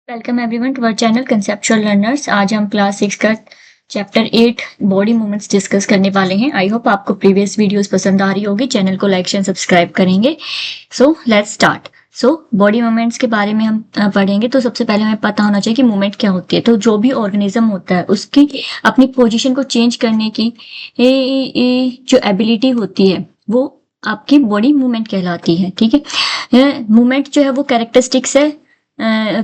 Welcome everyone to our channel conceptual learners. आज हम class 6 का चैप्टर 8 बॉडी मूवमेंट्स डिस्कस करने वाले हैं। आई होप आपको प्रीवियस वीडियोस पसंद आ रही होगी। चैनल को लाइक शेयर सब्सक्राइब करेंगे। So let's start. Body movements के बारे में हम पढ़ेंगे। तो सबसे पहले हमें पता होना चाहिए कि मूवमेंट क्या होती है। तो जो भी ऑर्गेनिज्म होता है उसकी अपनी पोजिशन को चेंज करने की जो एबिलिटी होती है वो आपकी बॉडी मूवमेंट कहलाती है। ठीक है, मूवमेंट जो है वो कैरेक्टरिस्टिक्स है,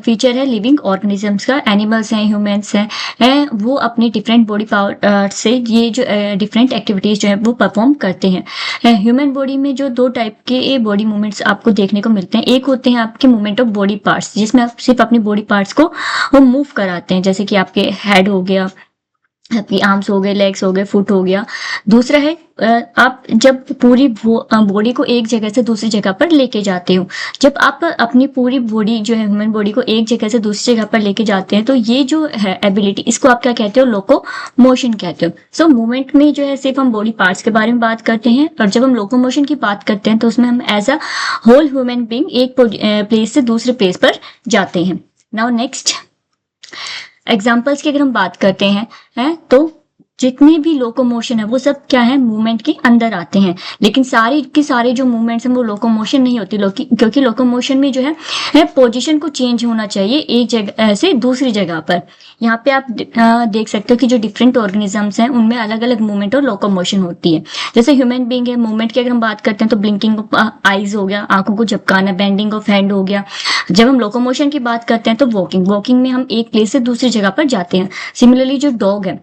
फीचर है लिविंग ऑर्गेनिजम्स का। एनिमल्स हैं, ह्यूमंस हैं, वो अपने डिफरेंट बॉडी पार्ट से ये जो डिफरेंट एक्टिविटीज जो है वो परफॉर्म करते हैं। ह्यूमन बॉडी में जो दो टाइप के बॉडी मूवमेंट्स आपको देखने को मिलते हैं। एक होते हैं आपके मूवमेंट ऑफ बॉडी पार्ट्स, जिसमें आप सिर्फ अपनी बॉडी पार्ट्स को वो मूव कराते हैं, जैसे कि आपके हेड हो गया, आपकी आर्म्स हो गए, लेग्स हो गए, फुट हो गया। दूसरा है आप जब पूरी बॉडी को एक जगह से दूसरी जगह पर लेके जाते हो। जब आप अपनी पूरी बॉडी जो है ह्यूमन बॉडी को एक जगह से दूसरी जगह पर लेके जाते हैं तो ये जो है एबिलिटी, इसको आप क्या कहते हो? लोको मोशन कहते हो। सो मूवमेंट में जो है सिर्फ हम बॉडी पार्ट्स के बारे में बात करते हैं, और जब हम लोको मोशन की बात करते हैं तो उसमें हम as a whole human being एक प्लेस से दूसरे प्लेस पर जाते हैं। नाउ नेक्स्ट एग्जाम्पल्स की अगर हम बात करते हैं तो जितने भी लोकोमोशन है वो सब क्या है? मूवमेंट के अंदर आते हैं। लेकिन सारे के सारे जो मूवमेंट्स हैं वो लोकोमोशन नहीं होती, क्योंकि लोकोमोशन में जो है पोजीशन को चेंज होना चाहिए एक जगह से दूसरी जगह पर। यहाँ पे आप देख सकते हो कि जो डिफरेंट ऑर्गेनिजम्स हैं उनमें अलग अलग मूवमेंट और लोकोमोशन होती है। जैसे ह्यूमन बींग है, मूवमेंट की अगर हम बात करते हैं तो ब्लिंकिंग ऑफ आईज हो गया, आंखों को झपकाना, बेंडिंग ऑफ हैंड हो गया। जब हम लोकोमोशन की बात करते हैं तो वॉकिंग में हम एक प्लेस से दूसरी जगह पर जाते हैं। सिमिलरली जो डॉग है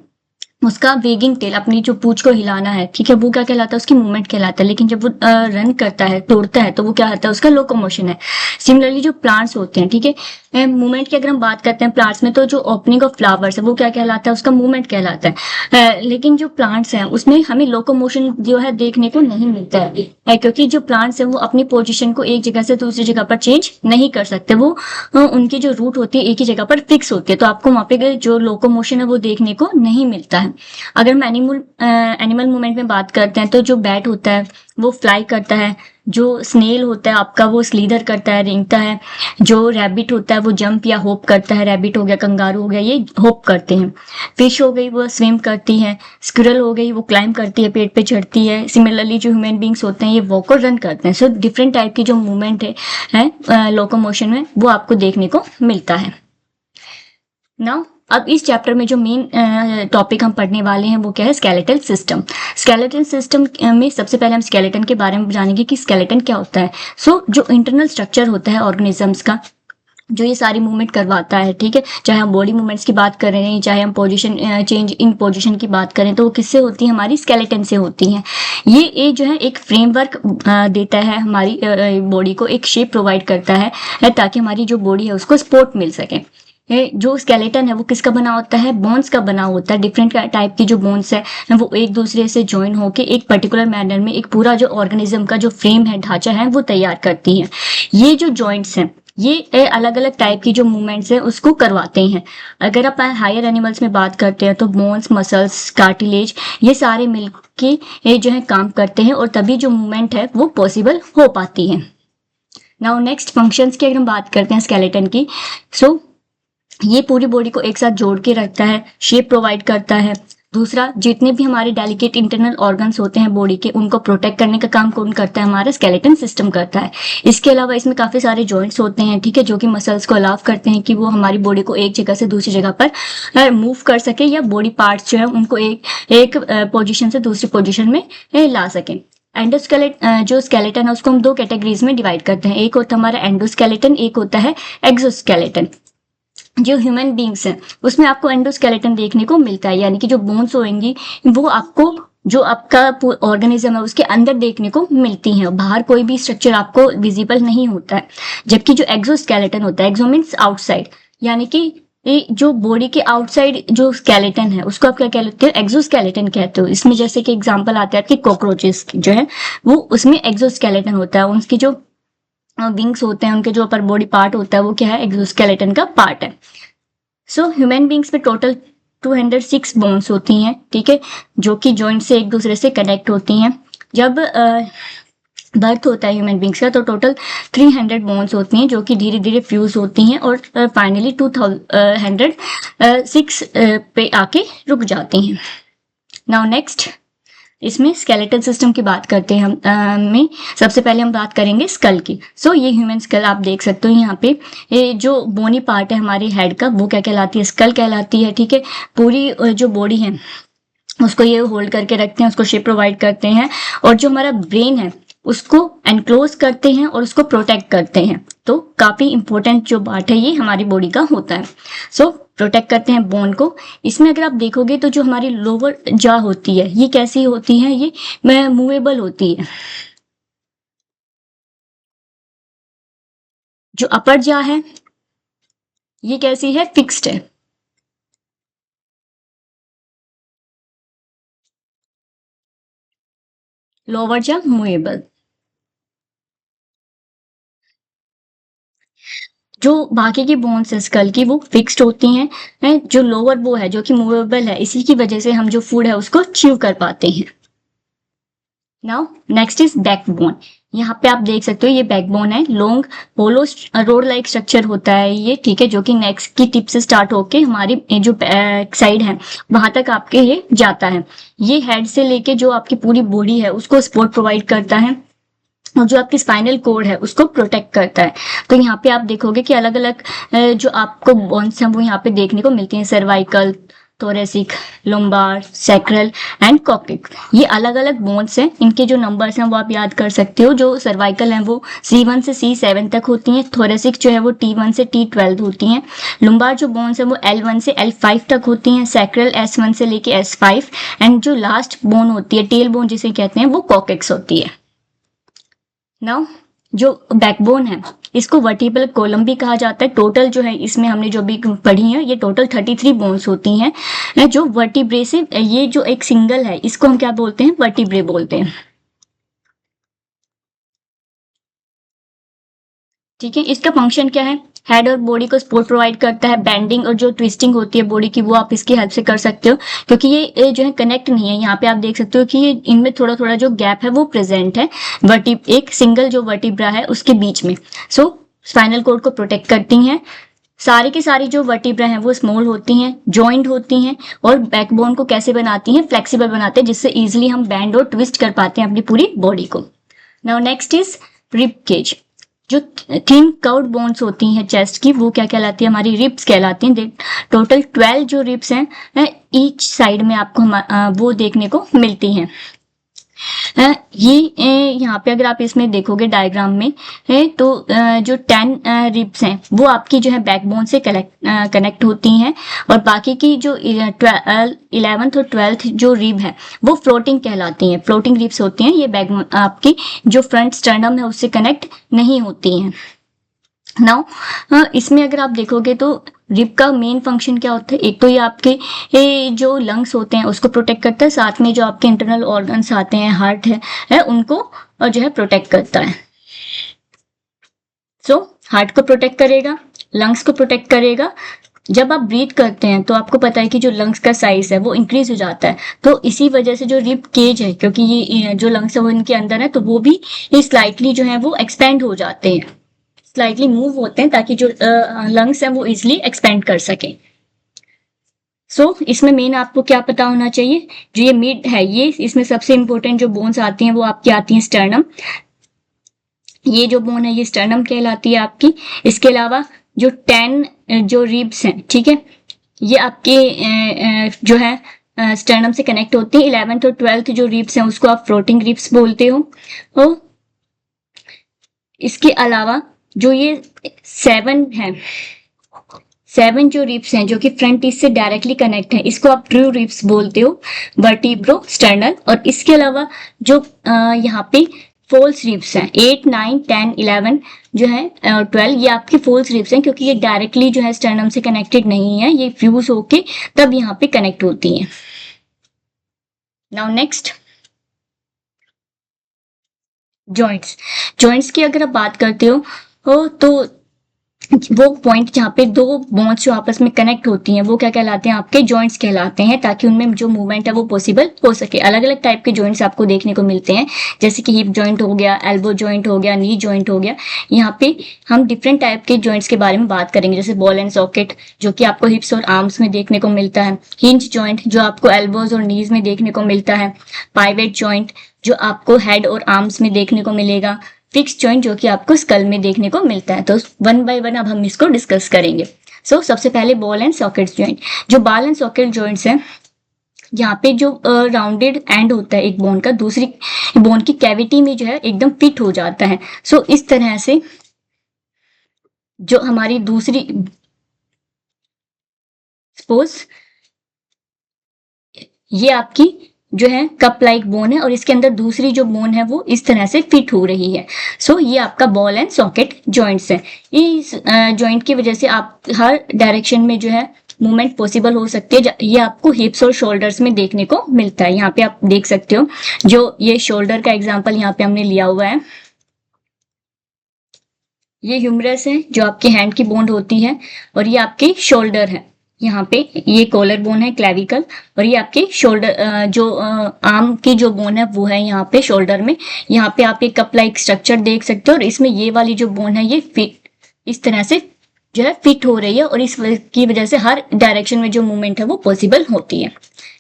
उसका वेगिंग टेल, अपनी जो पूंछ को हिलाना है, ठीक है, वो क्या कहलाता है? उसकी मूवमेंट कहलाता है। लेकिन जब वो रन करता है, तोड़ता है, तो वो क्या होता है? उसका लोकोमोशन है। सिमिलरली जो प्लांट्स होते हैं, ठीक है, मूवमेंट की अगर हम बात करते हैं प्लांट्स में तो जो ओपनिंग ऑफ फ्लावर्स है वो क्या कहलाता है? उसका मूवमेंट कहलाता है। लेकिन जो प्लांट्स हैं उसमें हमें लोकोमोशन जो है देखने को नहीं मिलता है, क्योंकि जो प्लांट्स है वो अपनी पोजिशन को एक जगह से दूसरी जगह पर चेंज नहीं कर सकते। वो उनकी जो रूट होती है एक ही जगह पर फिक्स होती है, तो आपको वहां पे जो लोकोमोशन है वो देखने को नहीं मिलता है। अगर हम एनिमल मूवमेंट में बात करते हैं तो जो बैट होता है वो फ्लाई करता है, जो स्नेल होता है आपका वो स्लीदर करता है, रेंगता है, जो रैबिट होता है वो जंप या होप करता है, रैबिट हो गया, कंगारू हो गया, ये होप करते हैं। फिश हो गई वो स्विम करती है, स्क्विरल हो गई वो क्लाइंब करती है, पेड़ पे चढ़ती है। सिमिलरली जो ह्यूमन बींग्स होते हैं ये वॉक और रन करते हैं। सो डिफरेंट टाइप की जो मूवमेंट है लोकोमोशन में वो आपको देखने को मिलता है। नाउ अब इस चैप्टर में जो मेन टॉपिक हम पढ़ने वाले हैं वो क्या है? Skeletal system. स्केलेटल सिस्टम में सबसे पहले हम स्केलेटन के बारे में जानेंगे कि स्केलेटन क्या होता है। जो इंटरनल स्ट्रक्चर होता है ऑर्गेनिजम्स का, जो ये सारी मूवमेंट करवाता है, ठीक है, चाहे हम बॉडी मूवमेंट्स की बात कर रहे हैं, चाहे हम पोजीशन चेंज इन पोजीशन की बात करें, तो वो किससे होती है? हमारी स्केलेटन से होती हैं। ये जो है एक फ्रेमवर्क देता है, हमारी बॉडी को एक शेप प्रोवाइड करता है ताकि हमारी जो बॉडी है उसको सपोर्ट मिल सके। जो स्केलेटन है वो किसका बना होता है? बोन्स का बना होता है। डिफरेंट टाइप की जो बोन्स है वो एक दूसरे से ज्वाइन होकर एक पर्टिकुलर मैनर में एक पूरा जो ऑर्गेनिज्म का जो फ्रेम है, ढांचा है, वो तैयार करती हैं। ये जो जॉइंट्स हैं ये अलग अलग टाइप की जो मूवमेंट्स है उसको करवाते हैं। अगर आप हायर एनिमल्स में बात करते हैं तो बोन्स, मसल्स, कार्टिलेज, ये सारे मिलके ये जो है काम करते हैं और तभी जो मूवमेंट है वो पॉसिबल हो पाती है। नाउ नेक्स्ट फंक्शंस की अगर हम बात करते हैं स्केलेटन की, ये पूरी बॉडी को एक साथ जोड़ के रखता है, शेप प्रोवाइड करता है। दूसरा, जितने भी हमारे डेलिकेट इंटरनल ऑर्गन्स होते हैं बॉडी के, उनको प्रोटेक्ट करने का काम कौन करता है? हमारा स्केलेटन सिस्टम करता है। इसके अलावा इसमें काफी सारे जॉइंट्स होते हैं, ठीक है, जो कि मसल्स को अलाव करते हैं कि वो हमारी बॉडी को एक जगह से दूसरी जगह पर मूव कर सके, या बॉडी पार्ट्स जो है उनको एक पोजिशन से दूसरी पोजिशन में ला सके। जो स्केलेटन है उसको हम दो कैटेगरीज में डिवाइड करते हैं। एक होता है हमारा एंडोस्केलेटन, एक होता है एक्सोस्केलेटन। जो ह्यूमन बींग्स हैं उसमें आपको एंडोस्केलेटन देखने को मिलता है, यानी कि जो बोन्स होंगी वो आपको जो आपका ऑर्गेनिज्म है उसके अंदर देखने को मिलती हैं, बाहर कोई भी स्ट्रक्चर आपको विजिबल नहीं होता है। जबकि जो एक्सोस्केलेटन होता है, एक्सो मीन्स आउटसाइड, यानी कि जो बॉडी के आउटसाइड जो स्केलेटन है उसको आप क्या कहते हो? एक्सोस्केलेटन कहते हो। इसमें जैसे कि एग्जांपल आते हैं आपके कॉकरोचेस जो है वो उसमें एक्सोस्केलेटन होता है, उनकी जो विंग्स होते हैं, उनके जो अपर बॉडी पार्ट होता है वो क्या है? एक्सोस्केलेटन का पार्ट है। ह्यूमन बींग्स में टोटल 206 बोन्स होती हैं, ठीक है, जो कि जॉइंट से एक दूसरे से कनेक्ट होती हैं। जब बर्थ होता है ह्यूमन बींग्स का, तो टोटल 300 बोन्स होती हैं जो कि धीरे धीरे फ्यूज होती हैं और फाइनली 2006 पे आके रुक जाती हैं। नाउ नेक्स्ट, इसमें स्केलेटल सिस्टम की बात करते हैं हम में सबसे पहले हम बात करेंगे स्कल की। सो ये ह्यूमन स्कल आप देख सकते हो यहाँ पे, ये जो बोनी पार्ट है हमारे हेड का वो क्या कहलाती है, स्कल कहलाती है। ठीक है, पूरी जो बॉडी है उसको ये होल्ड करके रखते हैं, उसको शेप प्रोवाइड करते हैं, और जो हमारा ब्रेन है उसको एनक्लोज करते हैं और उसको प्रोटेक्ट करते हैं। तो काफी इंपॉर्टेंट जो पार्ट है ये हमारी बॉडी का होता है। सो प्रोटेक्ट करते हैं बोन को। इसमें अगर आप देखोगे तो जो हमारी लोअर जॉ होती है ये कैसी होती है, ये मूवेबल होती है। जो अपर जॉ है ये कैसी है, फिक्स्ड है। Lower jaw movable. जो बाकी की बोन्स है स्कल की वो फिक्स्ड होती हैं, जो लोअर वो है जो कि मूवेबल है, इसी की वजह से हम जो फूड है उसको च्यू कर पाते हैं। Now next is backbone. यहाँ पे आप देख सकते हो ये बैकबोन है, लॉन्ग होलो रोड लाइक स्ट्रक्चर होता है ये। ठीक है, जो कि नेक्स्ट की टिप से स्टार्ट होके हमारी जो बैक साइड है वहां तक आपके ये जाता है। ये हेड से लेके जो आपकी पूरी बॉडी है उसको सपोर्ट प्रोवाइड करता है, और जो आपकी स्पाइनल कोड है उसको प्रोटेक्ट करता है। तो यहाँ पे आप देखोगे कि अलग अलग जो आपको बोन्स हैं वो यहाँ पे देखने को मिलती हैं, cervical, thoracic, lumbar, sacral and coccyx. ये अलग अलग बोन्स हैं, इनके जो नंबर्स हैं वो आप याद कर सकते हो। जो सर्वाइकल हैं वो C1 से C7 तक होती हैं, थोरेसिक जो है वो T1 से T12 होती हैं, लुम्बार जो बोन्स है वो L1 से L5 तक होती हैं, सैक्रल S1 से लेके S5, एंड जो लास्ट बोन होती है टेल बोन जिसे कहते हैं वो कॉक्सिक्स होती है। नाउ जो बैकबोन है इसको वर्टिब्रल कॉलम भी कहा जाता है। टोटल जो है इसमें हमने जो भी पढ़ी है ये टोटल 33 बोन्स होती हैं जो वर्टिब्रे से, ये जो एक सिंगल है इसको हम क्या बोलते हैं, वर्टिब्रे बोलते हैं। ठीक है, इसका फंक्शन क्या है, हेड और बॉडी को सपोर्ट प्रोवाइड करता है, बेंडिंग और जो ट्विस्टिंग होती है बॉडी की वो आप इसकी हेल्प से कर सकते हो, क्योंकि ये जो है कनेक्ट नहीं है। यहाँ पे आप देख सकते हो कि ये इनमें थोड़ा थोड़ा जो गैप है वो प्रेजेंट है एक सिंगल जो वर्टिब्रा है उसके बीच में। सो स्पाइनल कोड को प्रोटेक्ट करती हैं। सारी की सारी जो वर्टिब्रा हैं वो स्मॉल होती हैं, जॉइंट होती हैं, और बैकबोन को कैसे बनाती हैं, फ्लेक्सिबल बनाते हैं, जिससे इजिली हम बैंड और ट्विस्ट कर पाते हैं अपनी पूरी बॉडी को। Now next is rib cage. जो थिन कर्व्ड बोन्स होती हैं चेस्ट की वो क्या कहलाती है, हमारी रिब्स कहलाती हैं। टोटल 12 जो रिब्स हैं ईच साइड में आपको वो देखने को मिलती हैं। ये यहाँ पे अगर आप इसमें देखोगे डायग्राम में तो जो 10 रिब्स हैं वो आपकी जो है बैकबोन से कनेक्ट होती हैं, और बाकी की जो 11th और 12th जो रिब है वो फ्लोटिंग कहलाती हैं, फ्लोटिंग रिब्स होती हैं। ये बैकबोन आपकी जो फ्रंट स्टर्नम है उससे कनेक्ट नहीं होती हैं। नाउ इसमें अगर आप देखोगे तो रिब का मेन फंक्शन क्या होता है, एक तो ये आपके जो लंग्स होते हैं उसको प्रोटेक्ट करता है, साथ में जो आपके इंटरनल ऑर्गन्स आते हैं, हार्ट है उनको जो है प्रोटेक्ट करता है। सो हार्ट को प्रोटेक्ट करेगा, लंग्स को प्रोटेक्ट करेगा। जब आप ब्रीथ करते हैं तो आपको पता है कि जो लंग्स का साइज है वो इंक्रीज हो जाता है, तो इसी वजह से जो रिब केज है, क्योंकि ये जो लंग्स है वो इनके अंदर है, तो वो भी स्लाइटली जो है वो एक्सपेंड हो जाते हैं, स्लाइटली मूव होते हैं, ताकि जो लंग्स हैं वो इजिली एक्सपेंड कर सके। सो इसमें मेन आपको क्या पता होना चाहिए, जो ये मिड है ये इसमें सबसे इंपॉर्टेंट जो बोन्स आती हैं वो आपकी आती हैं स्टर्नम। ये जो बोन है ये स्टर्नम कहलाती है आपकी। इसके अलावा जो 10 जो रिब्स हैं, ठीक है, ये आपके जो है स्टर्नम से कनेक्ट होती है। 11th और 12th जो रिब्स हैं उसको आप फ्लोटिंग रिब्स बोलते हो। और इसके अलावा जो ये 7 है, 7 जो रिब्स हैं जो कि फ्रंट टीथ से डायरेक्टली कनेक्ट है, इसको आप ट्रू रिब्स बोलते हो, वर्टिब्रो स्टर्नल। और इसके अलावा जो यहाँ पे फोल्स रिब्स हैं 8, 9, 10, 11 जो है 12, ये आपकी फोल्स रिब्स हैं, क्योंकि ये डायरेक्टली जो है स्टर्नम से कनेक्टेड नहीं है, ये फ्यूज होके तब यहाँ पे कनेक्ट होती हैं। Now next, joints. जॉइंट्स की अगर आप बात करते हो तो वो पॉइंट जहाँ पे दो बोन्स जो आपस में कनेक्ट होती हैं वो क्या कहलाते हैं, आपके जॉइंट्स कहलाते हैं, ताकि उनमें जो मूवमेंट है वो पॉसिबल हो सके। अलग अलग टाइप के जॉइंट्स आपको देखने को मिलते हैं, जैसे कि हिप जॉइंट हो गया, एल्बो जॉइंट हो गया, नी जॉइंट हो गया। यहाँ पे हम डिफरेंट टाइप के जॉइंट्स के बारे में बात करेंगे, जैसे बॉल एंड सॉकेट जो कि आपको हिप्स और आर्म्स में देखने को मिलता है, हिंज जॉइंट जो आपको एल्बोज और नीज में देखने को मिलता है, पाइवेट जॉइंट जो आपको हेड और आर्म्स में देखने को मिलेगा, फिक्स जॉइंट जो कि आपको स्कल में देखने को मिलता है। तो वन बाय वन अब हम इसको डिस्कस करेंगे। सबसे पहले बॉल एंड सॉकेट जॉइंट। जो बॉल एंड सॉकेट जॉइंट्स हैं, यहाँ पे जो राउंडेड एंड होता है एक बोन का, दूसरी बोन की कैविटी में जो है एकदम फिट हो जाता है। इस तरह से जो हमारी दूसरी सपोज ये आपकी जो है कप लाइक बोन है और इसके अंदर दूसरी जो बोन है वो इस तरह से फिट हो रही है। ये आपका बॉल एंड सॉकेट जॉइंट्स है। इस जॉइंट की वजह से आप हर डायरेक्शन में जो है मूवमेंट पॉसिबल हो सकती है। ये आपको हिप्स और शोल्डर्स में देखने को मिलता है। यहाँ पे आप देख सकते हो, जो ये शोल्डर का एग्जाम्पल यहाँ पे हमने लिया हुआ है, ये ह्यूमरस है जो आपके हैंड की बोन होती है, और ये आपके शोल्डर है। यहाँ पे ये कॉलर बोन है, क्लेविकल, और ये आपके शोल्डर जो आर्म की जो बोन है वो है यहाँ पे शोल्डर में। यहाँ पे आप एक कप लाइक स्ट्रक्चर देख सकते हो, और इसमें ये वाली जो बोन है ये फिट इस तरह से जो है फिट हो रही है, और इस की वजह से हर डायरेक्शन में जो मूवमेंट है वो पॉसिबल होती है।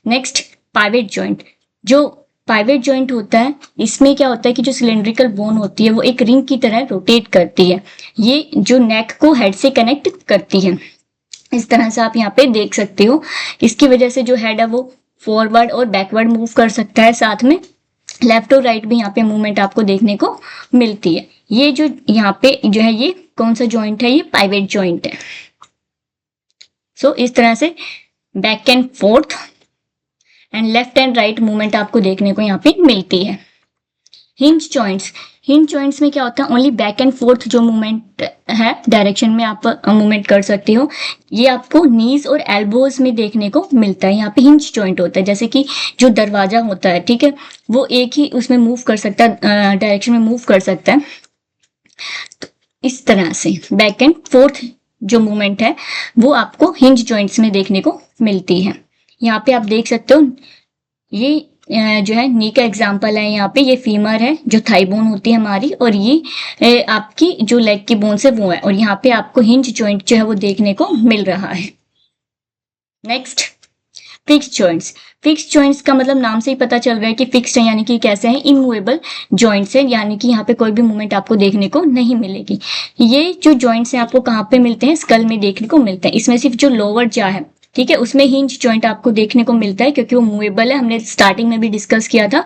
Next, pivot joint. जो पाइवेट जॉइंट होता है, इसमें क्या होता है कि जो सिलेंड्रिकल बोन होती है वो एक रिंग की तरह रोटेट करती है। ये जो नेक को हेड से कनेक्ट करती है। इस तरह से आप यहाँ पे देख सकते हो। इसकी वजह से जो हेड है वो फॉरवर्ड और बैकवर्ड मूव कर सकता है, साथ में लेफ्ट और राइट भी यहाँ पे मूवमेंट आपको देखने को मिलती है। ये जो यहाँ पे जो है ये कौन सा जॉइंट है, ये पाइवेट जॉइंट है। इस तरह से back and fourth and left and right movement आपको देखने को यहाँ पे मिलती है। Hinge joints. हिंज जॉइंट्स में क्या होता है, ओनली बैक एंड फोर्थ जो मूवमेंट है डायरेक्शन में आप मूवमेंट कर सकते हो। ये आपको नीज और एल्बोज में देखने को मिलता है। यहाँ पे हिंज जॉइंट होता है, जैसे कि जो दरवाजा होता है, ठीक है, वो एक ही उसमें मूव कर सकता है, डायरेक्शन में मूव कर सकता है। तो इस तरह से बैक एंड फोर्थ जो मूवमेंट है वो आपको हिंज जॉइंट्स में देखने को मिलती है। यहाँ पे आप देख सकते हो, ये जो है नी का एग्जाम्पल है। यहाँ पे ये फीमर है जो थाई बोन होती है हमारी, और ये आपकी जो लेग की बोन है वो है, और यहाँ पे आपको हिंज जॉइंट जो है वो देखने को मिल रहा है। Next, fix joints. Fix joints का मतलब नाम से ही पता चल रहा है कि फिक्स्ड है, यानी कि कैसे हैं, इमूवेबल जॉइंट्स है, यानी कि यहाँ पे कोई भी मूवमेंट आपको देखने को नहीं मिलेगी। ये जो जॉइंट्स हैं आपको कहाँ पे मिलते हैं, स्कल में देखने को मिलते हैं। इसमें सिर्फ जो लोअर जा है, ठीक है, उसमें हिंज जॉइंट आपको देखने को मिलता है क्योंकि वो मूवेबल है, हमने स्टार्टिंग में भी डिस्कस किया था।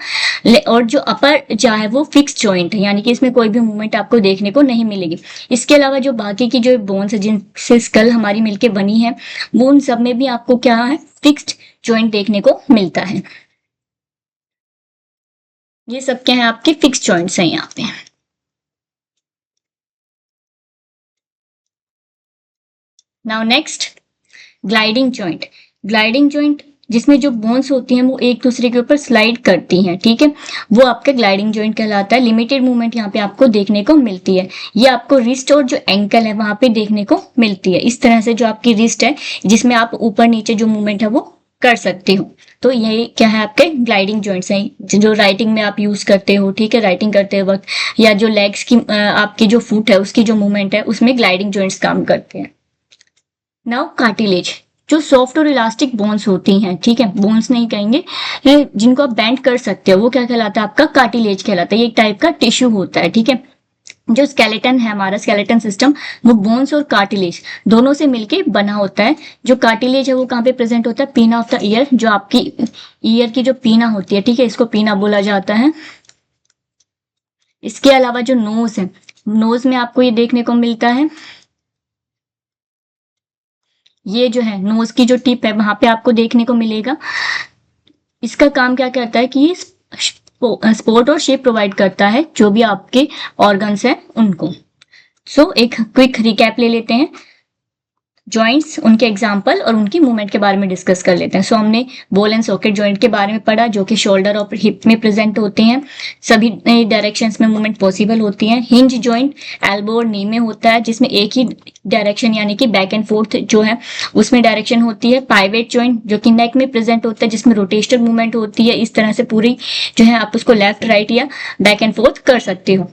और जो अपर जा है वो फिक्स जॉइंट है, यानी कि इसमें कोई भी मूवमेंट आपको देखने को नहीं मिलेगी। इसके अलावा जो बाकी की जो बोन्स है जिनसे स्कल हमारी मिलके बनी है, वो उन सब में भी आपको क्या है, फिक्स्ड जॉइंट देखने को मिलता है। ये सब क्या है, आपके फिक्स जॉइंट्स हैं यहाँ पे। Now next, gliding joint. Gliding joint जिसमें जो बोन्स होती हैं वो एक दूसरे के ऊपर स्लाइड करती हैं, ठीक है, वो आपका ग्लाइडिंग जॉइंट कहलाता है। लिमिटेड मूवमेंट यहाँ पे आपको देखने को मिलती है। ये आपको रिस्ट और जो एंकल है वहां पे देखने को मिलती है। इस तरह से जो आपकी रिस्ट है जिसमें आप ऊपर नीचे जो मूवमेंट है वो कर सकते हो। तो यही क्या है, आपके ग्लाइडिंग जॉइंट्स हैं जो राइटिंग में आप यूज करते हो, ठीक है, राइटिंग करते वक्त, या जो लेग्स की आपकी जो फुट है उसकी जो मूवमेंट है उसमें ग्लाइडिंग जॉइंट्स काम करते हैं। Now cartilage. जो सॉफ्ट और इलास्टिक बोन्स होती हैं, ठीक है, बोन्स नहीं कहेंगे, ये जिनको आप बेंड कर सकते हो, वो क्या कहलाता है, आपका कार्टिलेज कहलाता है। ये एक टाइप का टिश्यू होता है, ठीक है। जो स्केलेटन है हमारा, स्केलेटन सिस्टम, वो बोन्स और कार्टिलेज दोनों से मिलके बना होता है। जो कार्टिलेज है वो कहाँ पे प्रेजेंट होता है, पीना ऑफ द ईयर, जो आपकी ईयर की जो पीना होती है, ठीक है, इसको पीना बोला जाता है। इसके अलावा जो नोज है, नोज में आपको ये देखने को मिलता है, ये जो है नोज की जो टिप है वहां पे आपको देखने को मिलेगा। इसका काम क्या करता है कि ये सपोर्ट और शेप प्रोवाइड करता है जो भी आपके ऑर्गन्स हैं उनको। एक क्विक रिकैप ले लेते हैं। जॉइंट्स, उनके एग्जाम्पल और उनकी मूवमेंट के बारे में डिस्कस कर लेते हैं। सो हमने बॉल एंड सॉकेट जॉइंट के बारे में पढ़ा, जो कि शोल्डर और हिप में प्रेजेंट होते हैं, सभी डायरेक्शंस में मूवमेंट पॉसिबल होती है। हिंज जॉइंट एल्बो और नी में होता है, जिसमें एक ही डायरेक्शन यानी कि बैक एंड फोर्थ जो है उसमें डायरेक्शन होती है। पाइवेट जॉइंट जो कि नेक में प्रेजेंट होता है, जिसमें रोटेशनल मूवमेंट होती है। इस तरह से पूरी जो है आप उसको लेफ्ट राइट या बैक एंड फोर्थ कर सकते हो।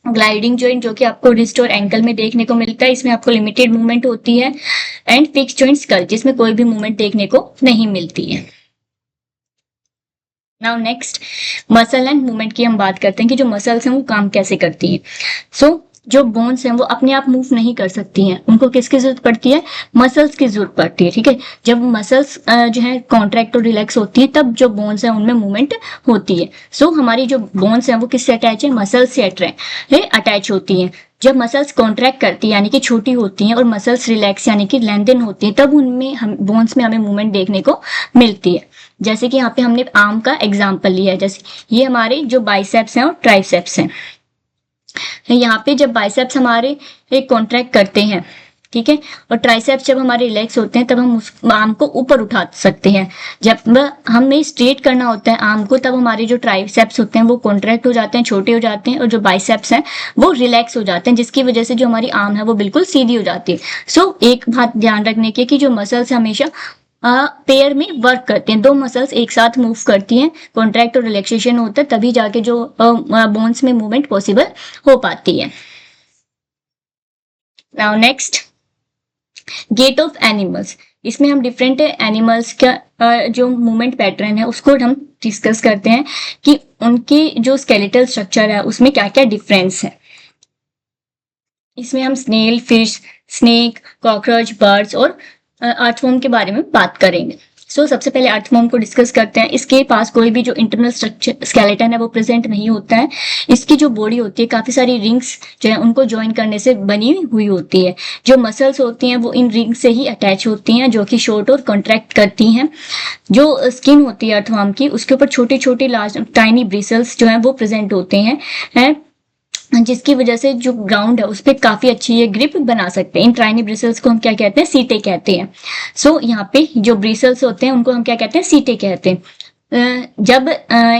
ग्लाइडिंग जॉइंट जो कि आपको रिस्ट और एंकल में देखने को मिलता है, इसमें आपको लिमिटेड मूवमेंट होती है। एंड फिक्स जॉइंट स्कल, जिसमें कोई भी मूवमेंट देखने को नहीं मिलती है। Now next muscle and movement की हम बात करते हैं कि जो मसल्स हैं वो काम कैसे करती हैं। सो जो बोन्स हैं वो अपने आप मूव नहीं कर सकती हैं, उनको किसकी जरूरत पड़ती है, मसल्स की जरूरत पड़ती है। ठीक है, जब मसल्स जो है कॉन्ट्रैक्ट और रिलैक्स होती है तब जो बोन्स हैं उनमें मूवमेंट होती है। सो हमारी जो बोन्स हैं वो किससे अटैच है, मसल्स से अटैच होती हैं। जब मसल्स कॉन्ट्रैक्ट करती है यानी कि छोटी होती हैं और मसल्स रिलैक्स यानी कि लेंथन होती है, तब उनमें हम बोन्स में हमें मूवमेंट देखने को मिलती है। जैसे कि यहाँ पे हमने आर्म का एग्जाम्पल लिया है, जैसे ये हमारे जो बाइसेप्स हैं और ट्राइसेप्स हैं। यहाँ पे जब बाइसेप्स हमारे एक कॉन्ट्रैक्ट करते हैं, ठीक है, और ट्राइसेप्स जब हमारे रिलैक्स होते हैं तब हम उस आर्म को ऊपर उठा सकते हैं। जब हमें स्ट्रेट करना होता है आर्म को, तब हमारे जो ट्राइसेप्स होते हैं वो कॉन्ट्रैक्ट हो जाते हैं, छोटे हो जाते हैं, और जो बाइसेप्स हैं वो रिलैक्स हो जाते हैं, जिसकी वजह से जो हमारी आर्म है वो बिल्कुल सीधी हो जाती है। सो एक बात ध्यान रखने की कि जो मसल्स हमेशा पेयर में वर्क करते हैं, दो मसल्स एक साथ मूव करती हैं, कॉन्ट्रैक्ट और रिलैक्सेशन होता है, तभी जाके जो बोन्स में मूवमेंट पॉसिबल हो पाती है। Now next gait of animals, इसमें हम डिफरेंट एनिमल्स का जो मूवमेंट पैटर्न है उसको हम डिस्कस करते हैं कि उनकी जो स्केलेटल स्ट्रक्चर है उसमें क्या क्या डिफरेंस है। इसमें हम snail, fish, snake, cockroach, birds और अर्थवॉर्म के बारे में बात करेंगे। सो सबसे पहले अर्थवॉर्म को डिस्कस करते हैं। इसके पास कोई भी जो इंटरनल स्ट्रक्चर स्केलेटन है वो प्रेजेंट नहीं होता है। इसकी जो बॉडी होती है काफी सारी रिंग्स जो है उनको ज्वाइन करने से बनी हुई होती है। जो मसल्स होती हैं वो इन रिंग से ही अटैच होती हैं, जो कि शॉर्ट और कॉन्ट्रैक्ट करती हैं। जो स्किन होती है अर्थवॉर्म की, उसके ऊपर छोटे छोटे लार्ज टाइनी ब्रिसल्स जो है वो प्रेजेंट होते हैं, जिसकी वजह से जो ग्राउंड है उस पर काफी अच्छी ये ग्रिप बना सकते हैं। इन ट्राइनी ब्रिसल्स को हम क्या कहते हैं, सीटे कहते हैं। सो यहाँ पे जो ब्रिसल्स होते हैं उनको हम क्या कहते हैं, सीटे कहते हैं। जब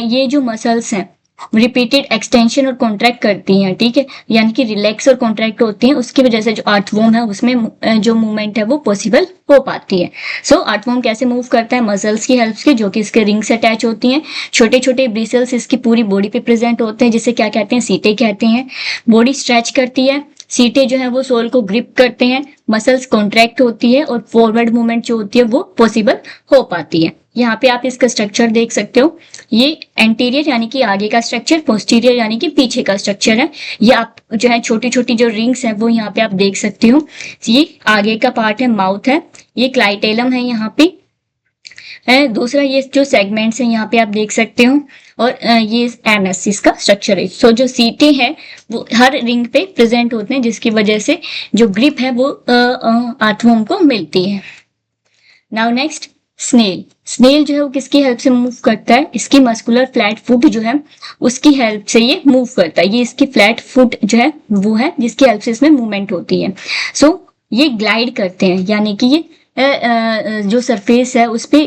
ये जो मसल्स हैं रिपीटेड एक्सटेंशन और कॉन्ट्रैक्ट करती हैं, ठीक है, यानी कि रिलैक्स और कॉन्ट्रैक्ट होती हैं, उसकी वजह से जो अर्थवॉर्म है उसमें जो मूवमेंट है वो पॉसिबल हो पाती है। सो अर्थवॉर्म कैसे मूव करता है, मसल्स की हेल्प से, जो कि इसके रिंग से अटैच होती हैं। छोटे छोटे ब्रिसल्स इसकी पूरी बॉडी पे प्रेजेंट होते हैं, जिसे क्या कहते हैं, सीटे कहते हैं। बॉडी स्ट्रेच करती है, सीटे जो है वो सोल को ग्रिप करते हैं, मसल्स कॉन्ट्रैक्ट होती है और फॉरवर्ड मूवमेंट जो होती है वो पॉसिबल हो पाती है। यहाँ पे आप इसका स्ट्रक्चर देख सकते हो, ये एंटीरियर यानी कि आगे का स्ट्रक्चर, पोस्टीरियर यानी कि पीछे का स्ट्रक्चर है। ये आप जो है छोटी छोटी जो रिंग्स हैं वो यहाँ पे आप देख सकते हो। ये आगे का पार्ट है, माउथ है, ये क्लाइटेलम है यहाँ पे है। दूसरा ये जो सेगमेंट्स हैं यहाँ पे आप देख सकते हो, और ये एनएस इसका स्ट्रक्चर है। सो जो सीटे हैं वो हर रिंग पे प्रेजेंट होते हैं, जिसकी वजह से जो ग्रिप है वो अर्थवॉर्म को मिलती है। Now next snail. स्नेल जो है वो किसकी हेल्प से मूव करता है, इसकी मस्कुलर फ्लैट फुट जो है उसकी हेल्प से ये मूव करता है। ये इसकी फ्लैट फुट जो है वो है जिसकी हेल्प से इसमें मूवमेंट होती है। सो ये ग्लाइड करते हैं, यानी कि ये जो सरफेस है उस पे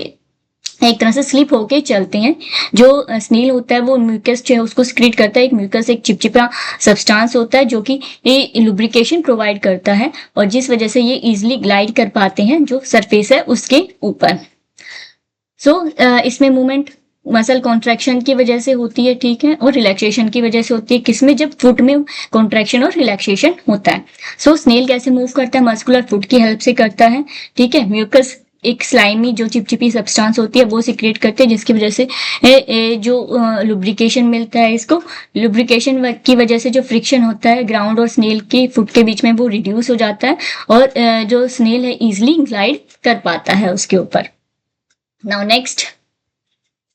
एक तरह से स्लिप होके चलते हैं। जो स्नेल होता है वो म्यूकस जो है उसको सिक्रीट करता है। एक म्यूकस एक चिपचिपा सब्सटेंस होता है जो कि ये लुब्रिकेशन प्रोवाइड करता है, और जिस वजह से ये इजिली ग्लाइड कर पाते हैं जो सरफेस है उसके ऊपर। सो इसमें मूवमेंट मसल कॉन्ट्रैक्शन की वजह से होती है, ठीक है, और रिलैक्सेशन की वजह से होती है। किसमें, जब फुट में कॉन्ट्रैक्शन और रिलैक्सेशन होता है। सो स्नेल कैसे मूव करता है, मस्कुलर फुट की हेल्प से करता है, ठीक है। म्यूकस एक स्लाइमी जो चिपचिपी सब्सटेंस होती है वो सिक्रेट करते हैं, जिसकी वजह से जो लुब्रिकेशन मिलता है। इसको लुब्रिकेशन की वजह से जो फ्रिक्शन होता है ग्राउंड और स्नेल के फुट के बीच में वो रिड्यूस हो जाता है, और जो स्नेल है इजिली ग्लाइड कर पाता है उसके ऊपर। Now next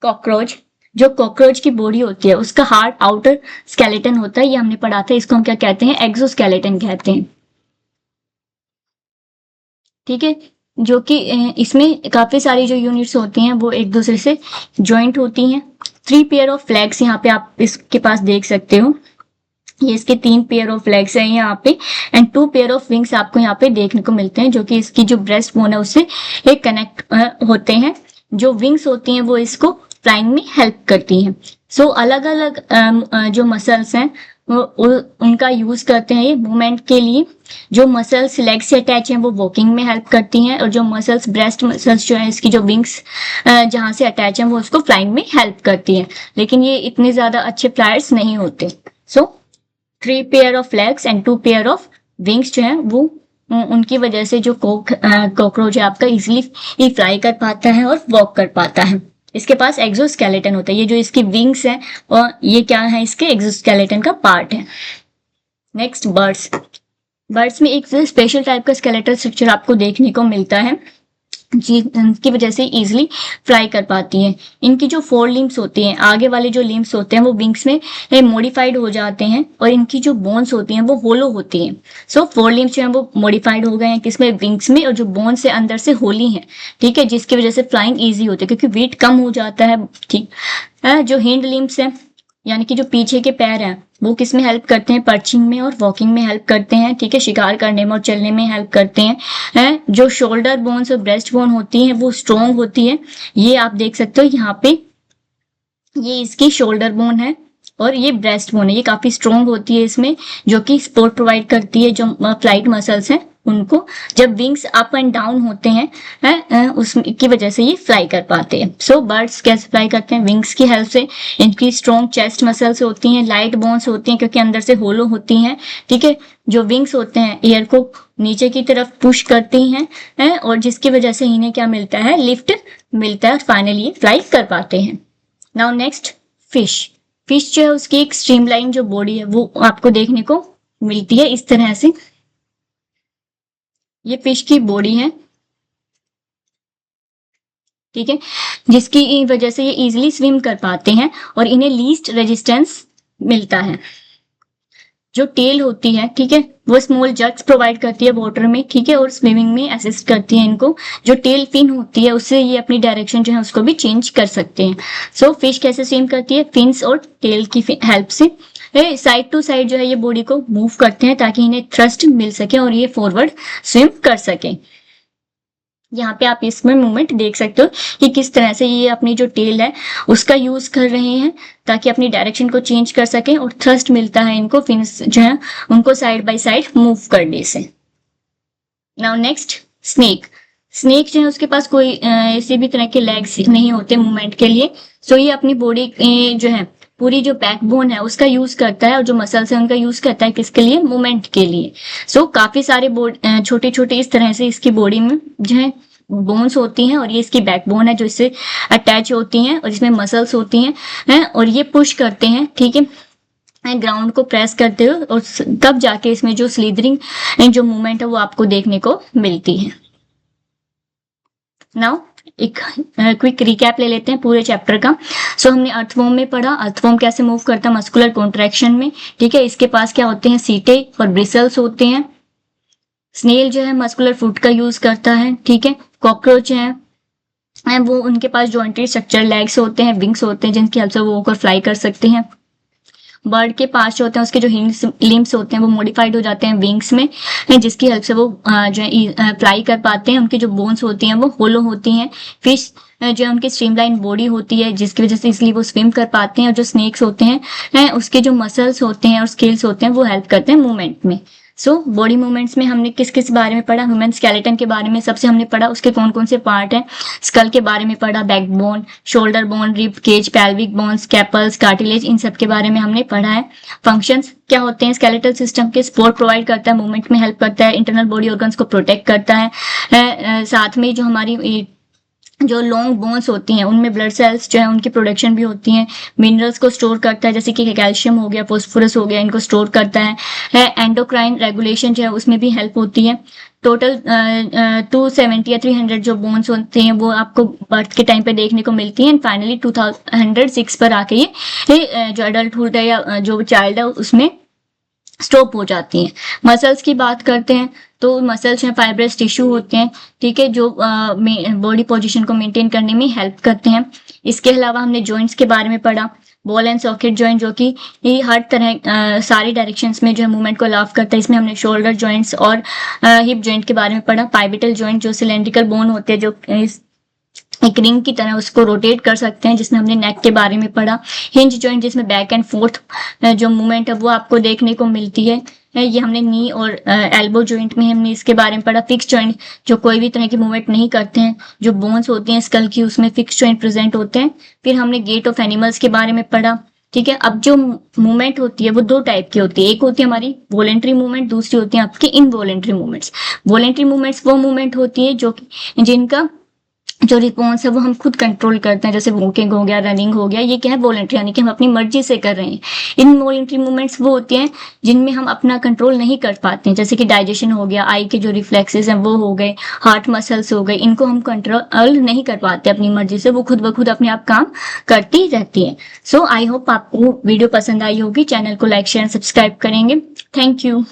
cockroach. जो कॉकरोच की बॉडी होती है उसका हार्ड आउटर स्केलेटन होता है, ये हमने पढ़ा था, इसको हम क्या कहते हैं, एक्सोस्केलेटन कहते हैं, ठीक है। जो कि इसमें काफी सारी जो यूनिट्स होती हैं वो एक दूसरे से ज्वाइंट होती हैं। 3 पेयर ऑफ फ्लैग्स यहाँ पे आप इसके पास देख सकते हो। ये इसके 3 पेयर ऑफ लेग्स हैं यहाँ पे एंड 2 पेयर ऑफ विंग्स आपको यहाँ पे देखने को मिलते हैं, जो कि इसकी जो ब्रेस्ट बोन है उससे एक कनेक्ट होते हैं। जो विंग्स होती हैं वो इसको फ्लाइंग में हेल्प करती हैं। सो अलग अलग जो मसल्स हैं उनका यूज करते हैं ये मूवमेंट के लिए। जो मसल्स लेग से अटैच हैं वो वॉकिंग में हेल्प करती हैं, और जो मसल्स ब्रेस्ट मसल्स जो है इसकी जो विंग्स जहाँ से अटैच हैं वो उसको फ्लाइंग में हेल्प करती हैं। लेकिन ये इतने ज्यादा अच्छे फ्लायर्स नहीं होते। सो 3 pair of legs and 2 pair of wings जो है वो उनकी वजह से जो कॉकरोच है आपका इजीली फ्लाई कर पाता है और वॉक कर पाता है। इसके पास एक्सोस्केलेटन होता है। ये जो इसकी विंग्स हैं और ये क्या है, इसके एक्सोस्केलेटन का पार्ट है। Next birds. बर्ड्स में एक स्पेशल टाइप का स्केलेटल स्ट्रक्चर आपको देखने को मिलता है जिनकी वजह से इजीली फ्लाई कर पाती हैं। इनकी जो 4 लिम्स होती हैं, आगे वाले जो लिम्स होते हैं वो विंग्स में मॉडिफाइड हो जाते हैं, और इनकी जो बोन्स होती हैं वो होलो होती हैं। सो 4 लिम्स जो हैं वो मॉडिफाइड हो गए हैं किसमें, विंग्स में, और जो बोन्स है अंदर से होली हैं, ठीक है, जिसकी वजह से फ्लाइंग ईजी होती है क्योंकि वेट कम हो जाता है। ठीक है, जो हिंड लिम्स हैं यानी कि जो पीछे के पैर हैं वो किस में हेल्प करते हैं, पर्चिंग में और वॉकिंग में हेल्प करते हैं, ठीक है, शिकार करने में और चलने में हेल्प करते हैं। जो शोल्डर बोन्स और ब्रेस्ट बोन होती हैं वो स्ट्रॉन्ग होती है। ये आप देख सकते हो यहाँ पे, ये इसकी शोल्डर बोन है और ये ब्रेस्ट बोन है, ये काफी स्ट्रॉन्ग होती है इसमें, जो कि सपोर्ट प्रोवाइड करती है जो फ्लाइट मसल्स हैं उनको। जब विंग्स अप एंड डाउन होते हैं उसकी वजह से ये फ्लाई कर पाते हैं। सो बर्ड्स कैसे फ्लाई करते हैं, विंग्स की हेल्प से। इनकी स्ट्रॉन्ग चेस्ट मसल्स होती हैं, लाइट बोन्स होती हैं क्योंकि अंदर से होलो होती हैं, ठीक है। जो विंग्स होते हैं एयर को नीचे की तरफ पुश करती हैं और जिसकी वजह से इन्हें क्या मिलता है, लिफ्ट मिलता है और फाइनली ये फ्लाई कर पाते हैं। Now next fish. फिश जो है उसकी एक स्ट्रीमलाइन जो बॉडी है वो आपको देखने को मिलती है इस तरह से। ये फिश की बॉडी है, ठीक है, जिसकी वजह से ये इजीली स्विम कर पाते हैं और इन्हें लीस्ट रेजिस्टेंस मिलता है। जो टेल होती है, ठीक है, वो स्मॉल जर्क्स प्रोवाइड करती है वाटर में, ठीक है, और स्विमिंग में असिस्ट करती है इनको। जो टेल फिन होती है उससे ये अपनी डायरेक्शन जो है उसको भी चेंज कर सकते हैं। सो फिश कैसे स्विम करती है, फिन्स और टेल की हेल्प से साइड टू साइड जो है ये बॉडी को मूव करते हैं ताकि इन्हें थ्रस्ट मिल सके और ये फॉरवर्ड स्विम कर सके। यहाँ पे आप इसमें मूवमेंट देख सकते हो कि किस तरह से ये अपनी जो टेल है उसका यूज कर रहे हैं ताकि अपनी डायरेक्शन को चेंज कर सके और थ्रस्ट मिलता है इनको फिन्स जो है उनको साइड बाय साइड मूव करने से। Now next snake. स्नेक जो है उसके पास कोई ऐसे भी तरह के लेग्स नहीं होते मूवमेंट के लिए। सो ये अपनी बॉडी जो है पूरी जो बैकबोन है उसका यूज करता है और जो मसल्स है उनका यूज करता है किसके लिए, मूवमेंट के लिए। सो काफी सारे छोटे छोटे इस तरह से इसकी बॉडी में जो है बोन्स होती हैं और ये इसकी बैकबोन है जो इससे अटैच होती हैं और इसमें मसल्स होती हैं और ये पुश करते हैं, ठीक है, ग्राउंड को प्रेस करते हुए, और तब जाके इसमें जो स्लीदरिंग जो मूवमेंट है वो आपको देखने को मिलती है। नाउ एक क्विक रिकैप ले लेते हैं पूरे चैप्टर का। सो हमने अर्थवॉर्म में पढ़ा, अर्थवॉर्म कैसे मूव करता है मस्कुलर कॉन्ट्रैक्शन में, ठीक है। इसके पास क्या होते हैं, सीटे और ब्रिसल्स होते हैं। स्नेल जो है मस्कुलर फुट का यूज करता है, ठीक है। कॉकरोच है वो उनके पास जॉइंटेड स्ट्रक्चर, लेग्स होते हैं, विंग्स होते हैं जिनकी हेल्प से वो ऊपर फ्लाई कर सकते हैं। बर्ड के पास जो होते हैं उसके जो लिम्स होते हैं वो मॉडिफाइड हो जाते हैं विंग्स में, जिसकी हेल्प से वो जो है फ्लाई कर पाते हैं। उनकी जो बोन्स होती हैं वो होलो होती हैं। फिश जो है उनकी स्ट्रीमलाइन बॉडी होती है जिसकी वजह से इसलिए वो स्विम कर पाते हैं। और जो स्नेक्स होते हैं उसके जो मसल्स होते हैं और स्केल्स होते हैं वो हेल्प करते हैं मूवमेंट में। सो बॉडी मूवमेंट्स में हमने किस किस बारे में पढ़ा, ह्यूमन स्केलेटन के बारे में सबसे हमने पढ़ा, उसके कौन कौन से पार्ट हैं, स्कल के बारे में पढ़ा, backbone, shoulder bone, rib cage, pelvic bones, carpals, cartilage, इन सब के बारे में हमने पढ़ा है। फंक्शंस क्या होते हैं स्केलेटल सिस्टम के, सपोर्ट प्रोवाइड करता है, मूवमेंट में हेल्प करता है, इंटरनल बॉडी ऑर्गन्स को प्रोटेक्ट करता है, साथ में जो हमारी जो लॉन्ग बोन्स होती हैं उनमें ब्लड सेल्स जो है उनकी प्रोडक्शन भी होती है, मिनरल्स को स्टोर करता है जैसे कि कैल्शियम हो गया, फास्फोरस हो गया, इनको स्टोर करता है। एंडोक्राइन रेगुलेशन जो है उसमें भी हेल्प होती है। टोटल 270 या 300 जो बोन्स होते हैं वो आपको बर्थ के टाइम पे देखने को मिलती हैं एंड फाइनली 2106 पर आके ये जो एडल्टहुड है या जो चाइल्ड है उसमें स्टॉप हो जाती हैं। मसल्स की बात करते हैं तो मसल्स में फाइब्रस टिश्यू होते हैं, ठीक है, जो बॉडी पोजीशन को मेंटेन करने में हेल्प करते हैं। इसके अलावा हमने जॉइंट्स के बारे में पढ़ा। बॉल एंड सॉकेट जॉइंट जो कि ये हर तरह सारी डायरेक्शंस में जो है मूवमेंट को अलाउ करता है। इसमें हमने शोल्डर जॉइंट्स और हिप जॉइंट के बारे में पढ़ा। पाइविटल जॉइंट जो सिलेंड्रिकल बोन होते हैं जो एक रिंग की तरह उसको रोटेट कर सकते हैं, जिसमें हमने नेक के बारे में पढ़ा। हिंज जॉइंट जिसमें बैक एंड फोर्थ जो मूवमेंट है वो आपको देखने को मिलती है। ये हमने नी और एल्बो जॉइंट में हमने इसके बारे में पढ़ा। फिक्स जॉइंट जो कोई भी तरह की मूवमेंट नहीं करते हैं, जो बोन्स होती हैं स्कल की उसमें फिक्स जॉइंट प्रेजेंट होते हैं। फिर हमने गेट ऑफ एनिमल्स के बारे में पढ़ा। ठीक है, अब जो मूवमेंट होती है वो दो टाइप की होती है। एक होती है हमारी वॉलेंट्री मूवमेंट, दूसरी होती है आपकी इनवॉलेंट्री मूवमेंट्स। वॉलेंट्री मूवमेंट्स वो मूवमेंट होती है जो जिनका जो रिस्पॉन्स है वो हम खुद कंट्रोल करते हैं, जैसे वॉकिंग हो गया, रनिंग हो गया, ये क्या है वॉलेंट्री, यानी कि हम अपनी मर्जी से कर रहे हैं। इनवॉलेंट्री मूवमेंट्स वो होती हैं जिनमें हम अपना कंट्रोल नहीं कर पाते हैं, जैसे कि डाइजेशन हो गया, आई के जो रिफ्लेक्सेस हैं वो हो गए, हार्ट मसल्स हो गए, इनको हम कंट्रोल नहीं कर पाते अपनी मर्जी से, वो खुद ब खुद अपने आप काम करती रहती है। सो आई होप आपको वीडियो पसंद आई होगी। चैनल को लाइक शेयर सब्सक्राइब करेंगे। Thank you.